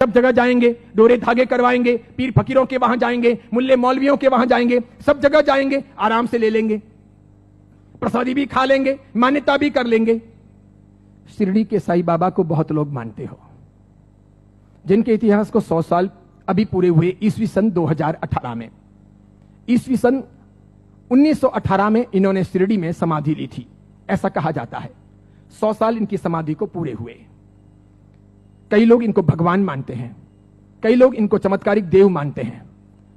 सब जगह जाएंगे, डोरे धागे करवाएंगे, पीर फकीरों के वहां जाएंगे, मुल्ले मौलवियों के वहां जाएंगे, सब जगह जाएंगे, आराम से ले लेंगे, प्रसादी भी खा लेंगे, मान्यता भी कर लेंगे। शिरडी के साईं बाबा को बहुत लोग मानते हो, जिनके इतिहास को 100 साल अभी पूरे हुए ईस्वी सन 2018 में। ईस्वी सन 1918 में इन्होंने शिरडी में समाधि ली थी, ऐसा कहा जाता है। 100 साल इनकी समाधि को पूरे हुए। कई लोग इनको भगवान मानते हैं, कई लोग इनको चमत्कारिक देव मानते हैं,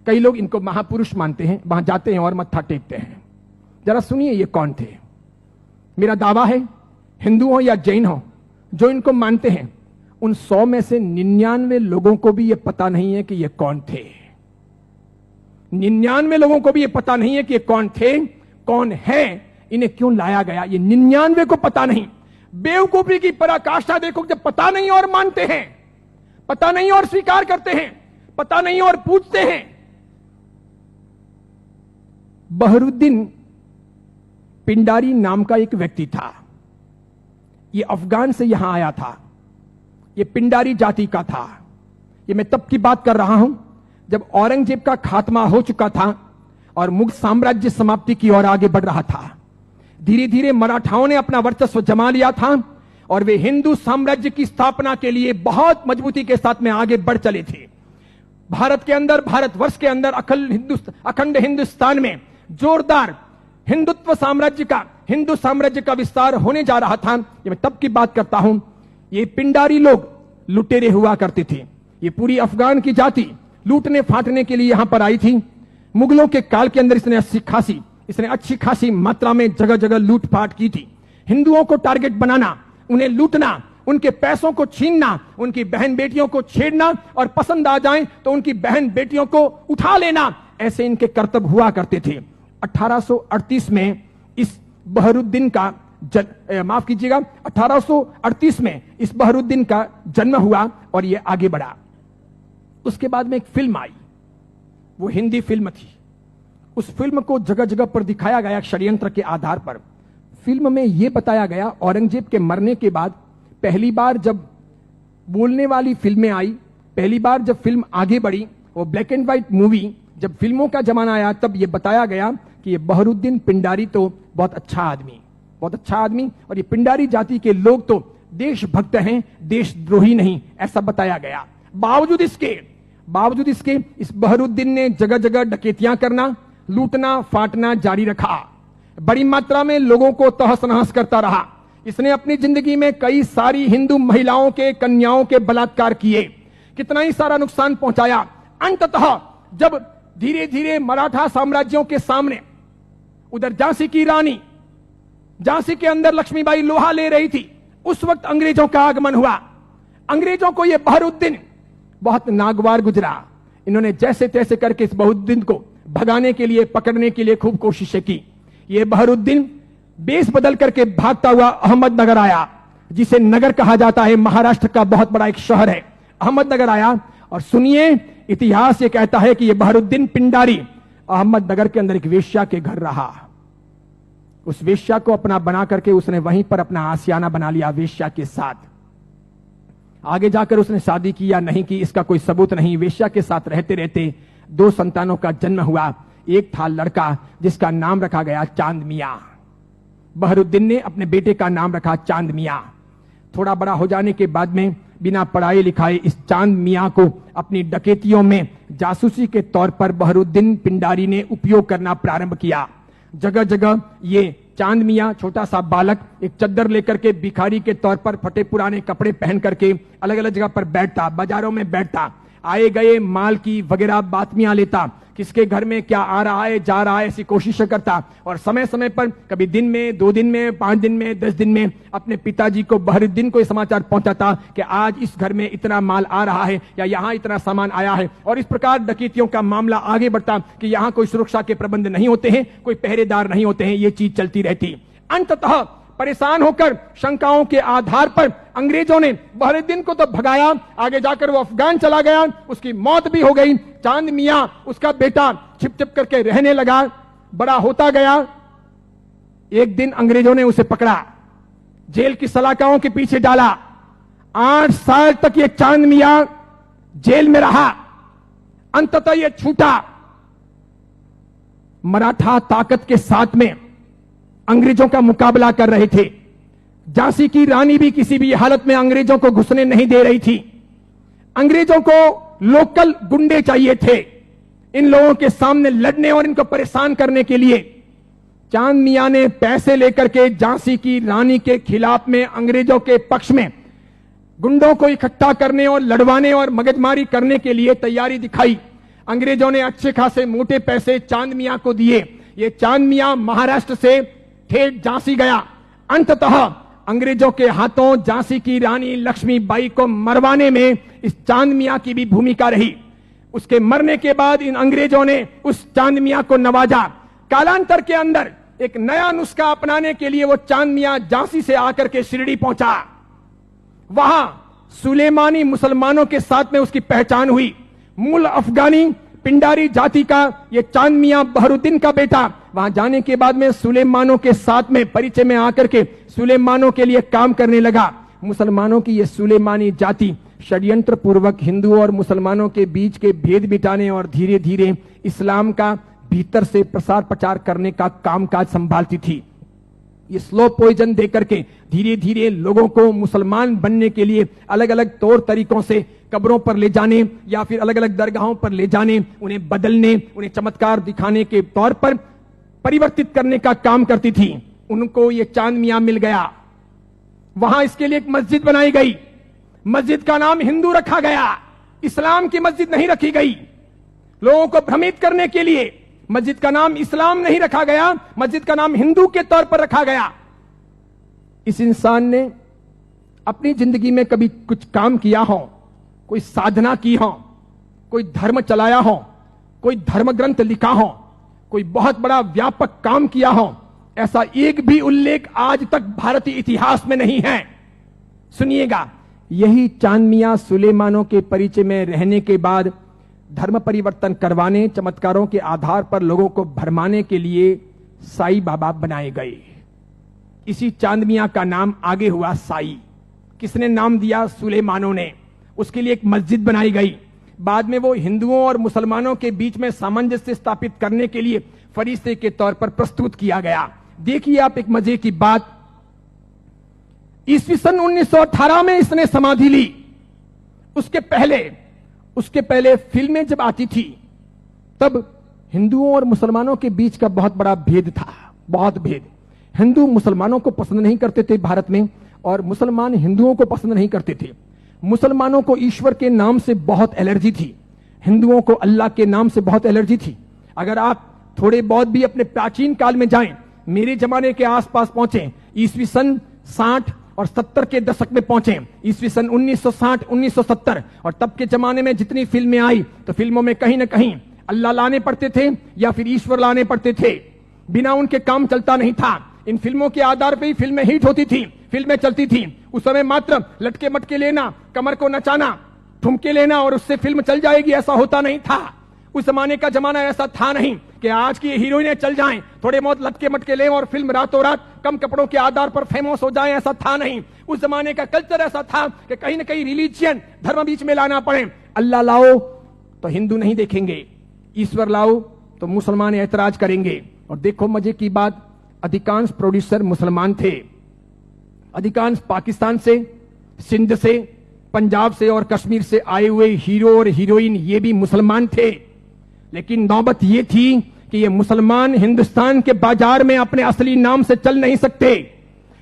कई लोग इनको महापुरुष मानते हैं, वहां जाते हैं और मत्था टेकते हैं। जरा सुनिए ये कौन थे। मेरा दावा है, हिंदू हो या जैन हो, जो इनको मानते हैं, उन 100 में से 99 लोगों को भी ये पता नहीं है कि ये कौन थे। 99 लोगों को भी ये पता नहीं है कि ये कौन थे, कौन है, इन्हें क्यों लाया गया, ये 99 को पता नहीं। बेवकूफी की पराकाष्ठा देखो, जब पता नहीं और मानते हैं, पता नहीं और स्वीकार करते हैं, पता नहीं और पूछते हैं। बहरुद्दीन पिंडारी नाम का एक व्यक्ति था, ये अफगान से यहां आया था, ये पिंडारी जाति का था। ये मैं तब की बात कर रहा हूं जब औरंगजेब का खात्मा हो चुका था और मुगल साम्राज्य समाप्ति की ओर आगे बढ़ रहा था। धीरे धीरे मराठाओं ने अपना वर्चस्व जमा लिया था और वे हिंदू साम्राज्य की स्थापना के लिए बहुत मजबूती के साथ में आगे बढ़ चले थे। भारत के अंदर, भारतवर्ष के अंदर, अखंड हिंदुस्तान में जोरदार हिंदुत्व साम्राज्य का, हिंदू साम्राज्य का विस्तार होने जा रहा था। ये मैं तब की बात करता हूं। ये पिंडारी लोग लुटेरे हुआ करते थे। ये पूरी अफगान की जाति लूटने फाटने के लिए यहां पर आई थी। मुगलों के काल के अंदर इसने अच्छी खासी मात्रा में जगह जगह लूटपाट की थी। हिंदुओं को टारगेट बनाना, उन्हें लूटना, उनके पैसों को छीनना, उनकी बहन बेटियों को छेड़ना और पसंद आ जाए तो उनकी बहन बेटियों को उठा लेना, ऐसे इनके कर्तव्य हुआ करते थे। 1838 में इस बहरुद्दीन का माफ कीजिएगा, 1838 में इस बहरुद्दीन का जन्म हुआ और यह आगे बढ़ा। उसके बाद में एक फिल्म आई, वो हिंदी फिल्म थी। उस फिल्म को जगह जगह पर दिखाया गया षड्यंत्र के आधार पर। फिल्म में यह बताया गया, औरंगजेब के मरने के बाद पहली बार जब बोलने वाली फिल्में आई, पहली बार जब फिल्म आगे बढ़ी, वो ब्लैक एंड व्हाइट मूवी, जब फिल्मों का जमाना आया, तब यह बताया गया कि ये बहरुद्दीन पिंडारी तो बहुत अच्छा आदमी, बहुत अच्छा आदमी, और ये पिंडारी जाति के लोग तो देशभक्त हैं, देशद्रोही नहीं, ऐसा बताया गया। बावजूद इसके इस बहरुद्दीन ने जगह जगह डकैतियां करना, लूटना फाटना जारी रखा। बड़ी मात्रा में लोगों को तहस नहस करता रहा। इसने अपनी जिंदगी में कई सारी हिंदू महिलाओं के, कन्याओं के बलात्कार किए, कितना ही सारा नुकसान पहुंचाया। अंततः जब धीरे धीरे मराठा साम्राज्यों के सामने, उधर झांसी की रानी, झांसी के अंदर लक्ष्मीबाई लोहा ले रही थी, उस वक्त अंग्रेजों का आगमन हुआ। अंग्रेजों को यह बहरुद्दीन बहुत नागवार गुजरा। इन्होंने जैसे तैसे करके इस बहरुद्दीन को भगाने के लिए, पकड़ने के लिए खूब कोशिशें की। यह बहरुद्दीन बेस बदल करके भागता हुआ अहमदनगर आया, जिसे नगर कहा जाता है, महाराष्ट्र का बहुत बड़ा एक शहर है। अहमदनगर आया और सुनिए, इतिहास ये कहता है कि यह बहरुद्दीन पिंडारी अहमदनगर के अंदर एक वेश्या के घर रहा। उस वेश्या को अपना बना करके उसने वहीं पर अपना आशियाना बना लिया वेश्या के साथ। आगे जाकर उसने शादी की या नहीं की, इसका कोई सबूत नहीं। वेश्या के साथ रहते रहते 2 संतानों का जन्म हुआ। एक था लड़का जिसका नाम रखा गया चांद मियां। बहरुद्दीन ने अपने बेटे का नाम रखा चांद मियां। थोड़ा बड़ा हो जाने के बाद में बिना पढ़ाए लिखाए इस चांद मियां को अपनी डकैतियों में जासूसी के तौर पर बहरुद्दीन पिंडारी ने उपयोग करना प्रारंभ किया। जगह जगह ये चांद मियां, छोटा सा बालक, एक चद्दर लेकर के भिखारी के तौर पर फटे पुराने कपड़े पहन करके अलग अलग जगह पर बैठता, बाजारों में बैठता, आए गए माल की वगैरह बातमियां लेता, किसके घर में क्या आ रहा है जा रहा है ऐसी कोशिश करता, और समय समय पर कभी दिन में, 2 दिन में, 5 दिन में, 10 दिन में अपने पिताजी को, बहरुद्दीन को समाचार पहुंचाता कि आज इस घर में इतना माल आ रहा है या यहां इतना सामान आया है। और इस प्रकार डकैतियों का मामला आगे बढ़ता कि यहां कोई सुरक्षा के प्रबंध नहीं होते हैं, कोई पहरेदार नहीं होते हैं, ये चीज चलती रहती। अंततः परेशान होकर शंकाओं के आधार पर अंग्रेजों ने बहरुद्दीन को तो भगाया, आगे जाकर वो अफगान चला गया, उसकी मौत भी हो गई। चांद मियां, उसका बेटा, छिप छिप करके रहने लगा, बड़ा होता गया। एक दिन अंग्रेजों ने उसे पकड़ा, जेल की सलाखाओं के पीछे डाला। 8 साल तक ये चांद मियां जेल में रहा, अंततः यह छूटा। मराठा ताकत के साथ में अंग्रेजों का मुकाबला कर रहे थे। झांसी की रानी भी किसी भी हालत में अंग्रेजों को घुसने नहीं दे रही थी। अंग्रेजों को लोकल गुंडे चाहिए थे इन लोगों के सामने लड़ने और इनको परेशान करने के लिए। चांद मियां ने पैसे लेकर के झांसी की रानी के खिलाफ में अंग्रेजों के पक्ष में गुंडों को इकट्ठा करने और लड़वाने और मगजमारी करने के लिए तैयारी दिखाई। अंग्रेजों ने अच्छे खासे मोटे पैसे चांद मियां को दिए। ये चांद मियां महाराष्ट्र से ठेठ झांसी गया। अंततः अंग्रेजों के हाथों झांसी की रानी लक्ष्मीबाई को मरवाने में इस चांद मियां की भी भूमिका रही। उसके मरने के बाद इन अंग्रेजों ने उस चांद मियां को नवाजा। कालांतर के अंदर एक नया नुस्खा अपनाने के लिए वो चांद मियां झांसी से आकर के शिरडी पहुंचा। वहां सुलेमानी मुसलमानों के साथ में उसकी पहचान हुई। मूल अफगानी पिंडारी जाति का ये चांद मियां बहरुद्दीन का बेटा वहां जाने के बाद में सुलेमानों के साथ में परिचय में आकर के सुलेमानों के लिए काम करने लगा। मुसलमानों की ये सुलेमानी जाति षड्यंत्र पूर्वक हिंदुओं और मुसलमानों के बीच के भेद मिटाने और धीरे धीरे इस्लाम का भीतर से प्रसार प्रचार करने का कामकाज संभालती थी। ये स्लो पॉइजन देकर के धीरे धीरे लोगों को मुसलमान बनने के लिए अलग अलग तौर तरीकों से कब्रों पर ले जाने या फिर अलग अलग दरगाहों पर ले जाने, उन्हें बदलने, उन्हें चमत्कार दिखाने के तौर पर परिवर्तित करने का काम करती थी। उनको ये चांद मियां मिल गया। वहां इसके लिए एक मस्जिद बनाई गई। मस्जिद का नाम हिंदू रखा गया, इस्लाम की मस्जिद नहीं रखी गई। लोगों को भ्रमित करने के लिए मस्जिद का नाम इस्लाम नहीं रखा गया, मस्जिद का नाम हिंदू के तौर पर रखा गया। इस इंसान ने अपनी जिंदगी में कभी कुछ काम किया हो, कोई साधना की हो, कोई धर्म चलाया हो, कोई धर्म ग्रंथ लिखा हो, कोई बहुत बड़ा व्यापक काम किया हो, ऐसा एक भी उल्लेख आज तक भारतीय इतिहास में नहीं है। सुनिएगा, यही चांद मियां सुलेमानों के परिचय में रहने के बाद धर्म परिवर्तन करवाने, चमत्कारों के आधार पर लोगों को भरमाने के लिए साई बाबा बनाए गए। इसी चांद मियां का नाम आगे हुआ साई। किसने नाम दिया? सुलेमानों ने। उसके लिए एक मस्जिद बनाई गई। बाद में वो हिंदुओं और मुसलमानों के बीच में सामंजस्य स्थापित करने के लिए फरिश्ते के तौर पर प्रस्तुत किया गया। देखिए आप एक मजे की बात, ईस्वी सन 1918 में इसने समाधि ली। उसके पहले फिल्में जब आती थी तब हिंदुओं और मुसलमानों के बीच का बहुत बड़ा भेद था, बहुत भेद। हिंदू मुसलमानों को पसंद नहीं करते थे भारत में, और मुसलमान हिंदुओं को पसंद नहीं करते थे। मुसलमानों को ईश्वर के नाम से बहुत एलर्जी थी, हिंदुओं को अल्लाह के नाम से बहुत एलर्जी थी। अगर आप थोड़े बहुत भी अपने प्राचीन काल में जाएं, मेरे जमाने के आसपास पहुंचे, ईस्वी सन 60 और 70 के दशक में पहुंचे, ईस्वी सन 1960 1970, और तब के जमाने में जितनी फिल्में आई तो फिल्मों में कहीं ना कहीं अल्लाह लाने पड़ते थे या फिर ईश्वर लाने पड़ते थे। बिना उनके काम चलता नहीं था। इन फिल्मों के आधार पर ही फिल्में हिट होती थी, फिल्में चलती थी। उस समय मात्र लटके मटके लेना, कमर को नचाना, ठुमके लेना और उससे फिल्म चल जाएगी, ऐसा होता नहीं था। उस जमाने का जमाना ऐसा था नहीं कि आज की हीरोइनें चल जाएं, थोड़े बहुत लटके मटके लें और फिल्म रातों रात कम कपड़ों के आधार पर फेमस हो जाए, ऐसा था नहीं। उस जमाने का कल्चर ऐसा था कि कहीं ना कहीं रिलीजियन, धर्म बीच में लाना पड़े। अल्लाह लाओ तो हिंदू नहीं देखेंगे, ईश्वर लाओ तो मुसलमान ऐतराज करेंगे। और देखो मजे की बात, अधिकांश प्रोड्यूसर मुसलमान थे। अधिकांश पाकिस्तान से, सिंध से, पंजाब से और कश्मीर से आए हुए हीरो और हीरोइन ये भी मुसलमान थे। लेकिन नौबत ये थी कि ये मुसलमान हिंदुस्तान के बाजार में अपने असली नाम से चल नहीं सकते,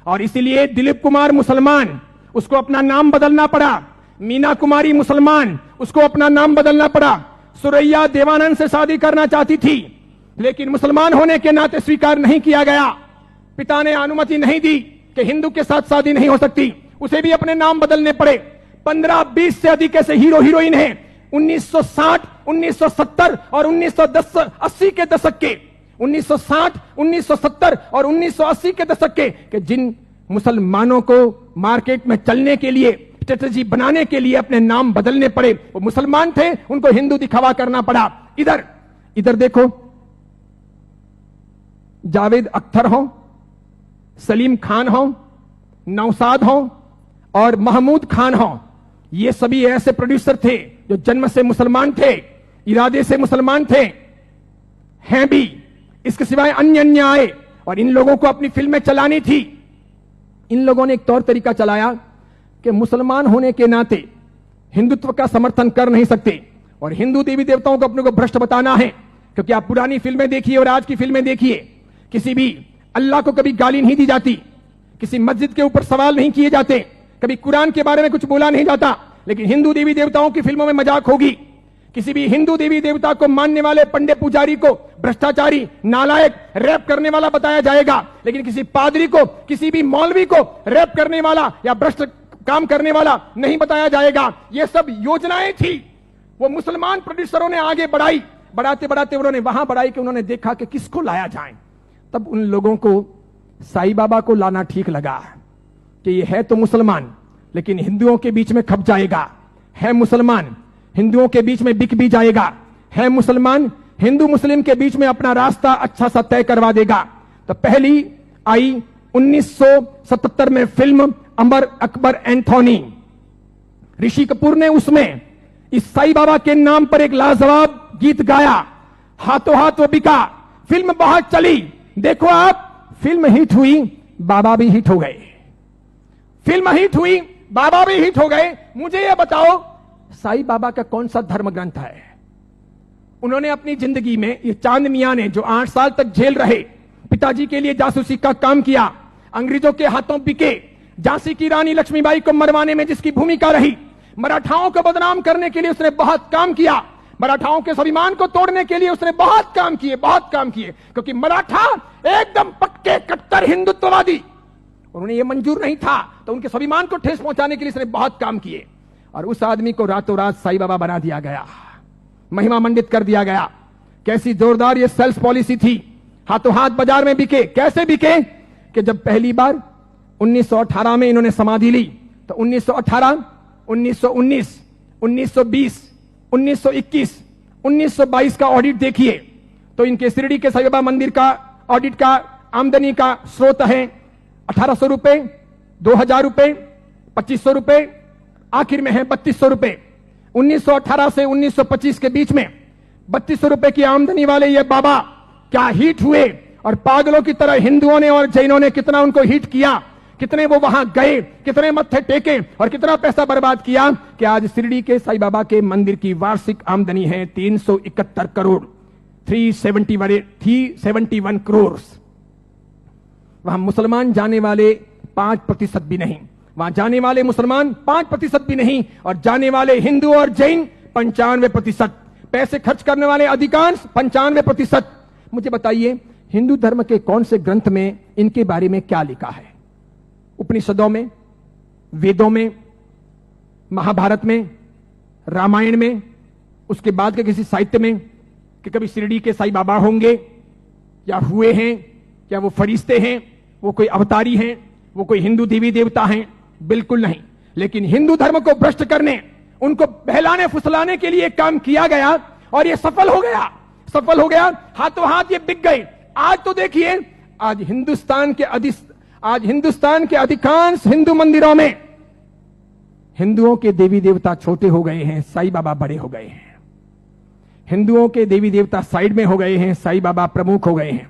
और इसीलिए दिलीप कुमार मुसलमान, उसको अपना नाम बदलना पड़ा। मीना कुमारी मुसलमान, उसको अपना नाम बदलना पड़ा। सुरैया देवानंद से शादी करना चाहती थी, लेकिन मुसलमान होने के नाते स्वीकार नहीं किया गया। पिता ने अनुमति नहीं दी कि हिंदू के साथ शादी नहीं हो सकती, उसे भी अपने नाम बदलने पड़े। 15-20 से अधिक ऐसे हीरो हीरोइन हैं 1960, 1970 और 1980 के दशक के, 1960, 1970 और 1980 के दशक के जिन मुसलमानों को मार्केट में चलने के लिए, स्ट्रेटजी बनाने के लिए अपने नाम बदलने पड़े। वो मुसलमान थे, उनको हिंदू दिखावा करना पड़ा। इधर देखो, जावेद अख्तर हो, सलीम खान हो, नौशाद हो और महमूद खान हो, ये सभी ऐसे प्रोड्यूसर थे जो जन्म से मुसलमान थे, इरादे से मुसलमान थे, हैं भी, इसके सिवाय अन्य अन्य आए और इन लोगों को अपनी फिल्में चलानी थी। इन लोगों ने एक तौर तरीका चलाया कि मुसलमान होने के नाते हिंदुत्व का समर्थन कर नहीं सकते और हिंदू देवी देवताओं को अपने को भ्रष्ट बताना है, क्योंकि आप पुरानी फिल्में देखिए और आज की फिल्में देखिए, किसी भी अल्लाह को कभी गाली नहीं दी जाती, किसी मस्जिद के ऊपर सवाल नहीं किए जाते, कभी कुरान के बारे में कुछ बोला नहीं जाता, लेकिन हिंदू देवी देवताओं की फिल्मों में मजाक होगी। किसी भी हिंदू देवी देवता को मानने वाले पंडित पुजारी को भ्रष्टाचारी, नालायक, रैप करने वाला बताया जाएगा, लेकिन किसी पादरी को, किसी भी मौलवी को रैप करने वाला या भ्रष्ट काम करने वाला नहीं बताया जाएगा। ये सब योजनाएं थी, वो मुसलमान प्रोड्यूसरों ने आगे बढ़ाई। बढ़ाते बढ़ाते उन्होंने वहां बढ़ाई कि उन्होंने देखा कि किसको लाया जाए। तब उन लोगों को साईं बाबा को लाना ठीक लगा कि ये है तो मुसलमान, लेकिन हिंदुओं के बीच में खप जाएगा, है मुसलमान, हिंदुओं के बीच में बिक भी जाएगा, है मुसलमान, हिंदू मुस्लिम के बीच में अपना रास्ता अच्छा सा तय करवा देगा। तो पहली आई 1977 में फिल्म अमर अकबर एंथोनी। ऋषि कपूर ने उसमें इस साईं बाबा के नाम पर एक लाजवाब गीत गाया, हाथों हाथ वो बिका। फिल्म बहुत चली, देखो आप, फिल्म हिट हुई, बाबा भी हिट हो गए। फिल्म हिट हुई, बाबा भी हिट हो गए। मुझे यह बताओ, साईं बाबा का कौन सा धर्म ग्रंथ है? उन्होंने अपनी जिंदगी में, ये चांद मियां ने जो 8 साल तक जेल रहे, पिताजी के लिए जासूसी का काम किया, अंग्रेजों के हाथों बिके, झांसी की रानी लक्ष्मीबाई को मरवाने में जिसकी भूमिका रही, मराठाओं को बदनाम करने के लिए उसने बहुत काम किया, मराठाओं के स्वाभिमान को तोड़ने के लिए उसने बहुत काम किए, बहुत काम किए, क्योंकि मराठा एकदम पक्के कट्टर हिंदुत्ववादी, उन्हें यह मंजूर नहीं था, तो उनके स्वाभिमान को ठेस पहुंचाने के लिए उसने बहुत काम किए। और उस आदमी को रातों रात साईं बाबा बना दिया गया, महिमा मंडित कर दिया गया। कैसी जोरदार ये सेल्स पॉलिसी थी, हाथों हाथ बाजार में बिके। कैसे बिके कि जब पहली बार 1918 में इन्होंने समाधि ली, तो 1918, 1919, 1920, 1921, 1922 का ऑडिट देखिए, तो इनके शिरडी के साईं बाबा मंदिर का ऑडिट का आमदनी का स्रोत है 1800 रुपए, 2000 रुपए, 2500 रुपए, आखिर में है 3200 रुपए। 1918 से 1925 के बीच में 3200 रुपए की आमदनी वाले ये बाबा क्या हिट हुए, और पागलों की तरह हिंदुओं ने और जैनों ने कितना उनको हिट किया, कितने वो वहां गए, कितने मत्थे टेके और कितना पैसा बर्बाद किया कि आज शिरडी के साईं बाबा के मंदिर की वार्षिक आमदनी है 371 करोड़, 371 करोड़। वहां मुसलमान जाने वाले 5% भी नहीं, वहां जाने वाले मुसलमान 5% भी नहीं, और जाने वाले हिंदू और जैन 95%, पैसे खर्च करने वाले अधिकांश 95%। मुझे बताइए, हिंदू धर्म के कौन से ग्रंथ में इनके बारे में क्या लिखा है? उपनिषदों में, वेदों में, महाभारत में, रामायण में, उसके बाद के किसी साहित्य में कि कभी शिरडी के साईं बाबा होंगे या हुए हैं, या वो फरिश्ते हैं, वो कोई अवतारी हैं, वो कोई हिंदू देवी देवता हैं? बिल्कुल नहीं। लेकिन हिंदू धर्म को भ्रष्ट करने, उनको बहलाने फुसलाने के लिए काम किया गया और ये सफल हो गया, सफल हो गया, हाथों हाथ ये बिक गए। आज तो देखिए, आज हिंदुस्तान के अधिकांश हिंदू मंदिरों में हिंदुओं के देवी देवता छोटे हो गए हैं, साईं बाबा बड़े हो गए हैं। हिंदुओं के देवी देवता साइड में हो गए हैं, साईं बाबा प्रमुख हो गए हैं।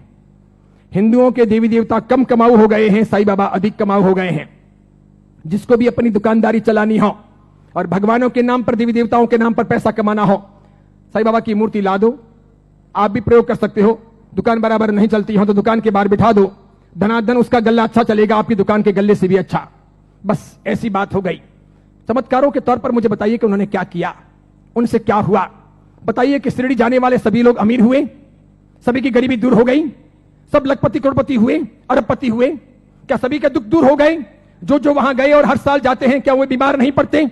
हिंदुओं के देवी देवता कम कमाऊ हो गए हैं, साईं बाबा अधिक कमाऊ हो गए हैं। जिसको भी अपनी दुकानदारी चलानी हो और भगवानों के नाम पर, देवी देवताओं के नाम पर पैसा कमाना हो, साईं बाबा की मूर्ति ला दो। आप भी प्रयोग कर सकते हो, दुकान बराबर नहीं चलती हो तो दुकान के बाहर बिठा दो, धनाधन उसका गल्ला अच्छा चलेगा, आपकी दुकान के गल्ले से भी अच्छा। बस ऐसी बात हो गई। चमत्कारों के तौर पर मुझे बताइए कि उन्होंने क्या किया, उनसे क्या हुआ? बताइए कि शिरडी जाने वाले सभी लोग अमीर हुए, सभी की गरीबी दूर हो गई, सब लखपति करोड़पति हुए, अरबपति हुए? क्या सभी के दुख दूर हो गए? जो जो वहां गए और हर साल जाते हैं, क्या वो बीमार नहीं पड़ते?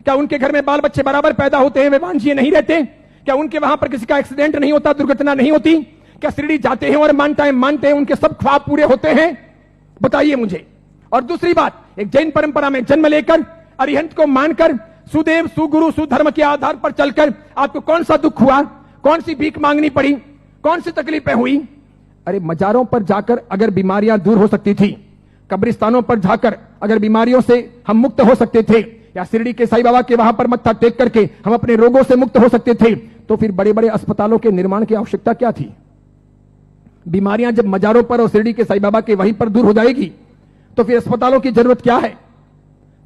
क्या उनके घर में बाल बच्चे बराबर पैदा होते हैं, वे वांझिए नहीं रहते? क्या उनके वहां पर किसी का एक्सीडेंट नहीं होता, दुर्घटना नहीं होती? क्या शिरडी जाते हैं और मानते हैं उनके सब ख्वाब पूरे होते हैं? बताइए मुझे। और दूसरी बात, एक जैन परंपरा में जन्म लेकर, अरिहंत को मानकर, सुदेव सुगुरु सुधर्म के आधार पर चलकर आपको कौन सा दुख हुआ, कौन सी भीख मांगनी पड़ी, कौन सी तकलीफें हुई? अरे मजारों पर जाकर अगर बीमारियां दूर हो सकती थी, कब्रिस्तानों पर जाकर अगर बीमारियों से हम मुक्त हो सकते थे, या शिरडी के साईं बाबा के वहां पर मत्था टेक करके हम अपने रोगों से मुक्त हो सकते थे, तो फिर बड़े बड़े अस्पतालों के निर्माण की आवश्यकता क्या थी? बीमारियां जब मजारों पर और शिरडी के साईं बाबा के वहीं पर दूर हो जाएगी, तो फिर अस्पतालों की जरूरत क्या है?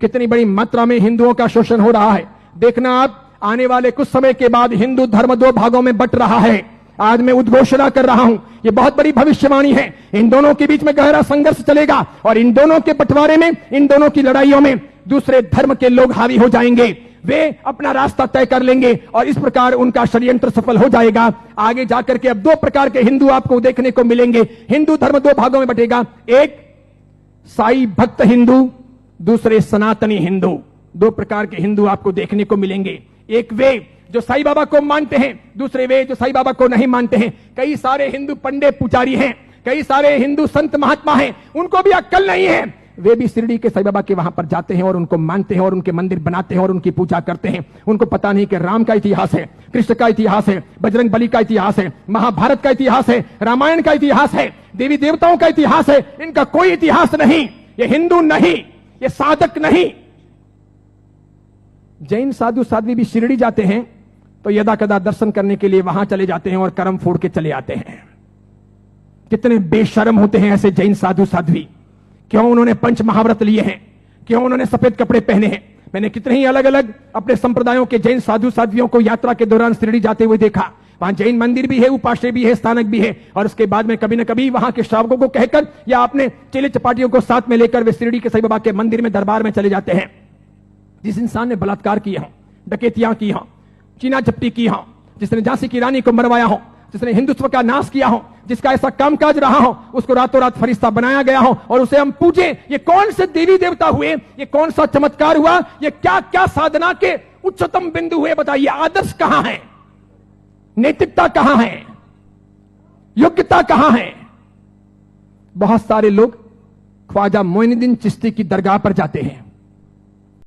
कितनी बड़ी मात्रा में हिंदुओं का शोषण हो रहा है। देखना आप, आने वाले कुछ समय के बाद हिंदू धर्म दो भागों में बंट रहा है। आज मैं उद्घोषणा कर रहा हूं, ये बहुत बड़ी भविष्यवाणी है। इन दोनों के बीच में गहरा संघर्ष चलेगा और इन दोनों के बंटवारे में, इन दोनों की लड़ाइयों में दूसरे धर्म के लोग हावी हो जाएंगे। वे अपना रास्ता तय कर लेंगे और इस प्रकार उनका षड्यंत्र सफल हो जाएगा। आगे जाकर के अब दो प्रकार के हिंदू आपको देखने को मिलेंगे। हिंदू धर्म दो भागों में बंटेगा, एक साई भक्त हिंदू, दूसरे सनातनी हिंदू। दो प्रकार के हिंदू आपको देखने को मिलेंगे। एक वे जो साईं बाबा को मानते हैं, दूसरे वे जो साईं बाबा को नहीं मानते हैं। कई सारे हिंदू पंडित पुजारी हैं, कई सारे हिंदू संत महात्मा हैं, उनको भी अक्ल नहीं है। वे भी शिरडी के साईं बाबा के वहां पर जाते हैं और उनको मानते हैं और उनके मंदिर बनाते हैं और उनकी पूजा करते हैं। उनको पता नहीं कि राम का इतिहास है, कृष्ण का इतिहास है, बजरंग बली का इतिहास है, महाभारत का इतिहास है, रामायण का इतिहास है, देवी देवताओं का इतिहास है। इनका कोई इतिहास नहीं। ये हिंदू नहीं, ये साधक नहीं। जैन साधु साध्वी भी शिरडी जाते हैं तो यदा कदा दर्शन करने के लिए वहां चले जाते हैं और कर्म फोड़ के चले आते हैं। कितने बेशर्म होते हैं ऐसे जैन साधु साध्वी। क्यों उन्होंने पंच महाव्रत लिए हैं? क्यों उन्होंने सफेद कपड़े पहने हैं? मैंने कितने ही अलग अलग अपने संप्रदायों के जैन साधु साध्वियों को यात्रा के दौरान शिरडी जाते हुए देखा। वहां जैन मंदिर भी है, उपाश्रय भी है, स्थानक भी है, और उसके बाद में कभी न कभी वहां के श्रावकों को कहकर या अपने चेले चपाटियों को साथ में लेकर वे शिरडी के साईं बाबा के मंदिर में दरबार में चले जाते हैं। जिस इंसान ने बलात्कार किया हो, डकैतियां की हो, चीना झपटी की हो, जिसने झांसी की रानी को मरवाया हो, जिसने हिंदुत्व का नाश किया हो, जिसका ऐसा कामकाज रहा हो, उसको रातों रात फरिश्ता बनाया गया हो और उसे हम पूजे। ये कौन से देवी देवता हुए? ये कौन सा चमत्कार हुआ? ये क्या क्या साधना के उच्चतम बिंदु हुए? बताइए, आदर्श कहां है? नैतिकता कहां है? योग्यता कहां है? बहुत सारे लोग ख्वाजा मोइनुद्दीन चिश्ती की दरगाह पर जाते हैं।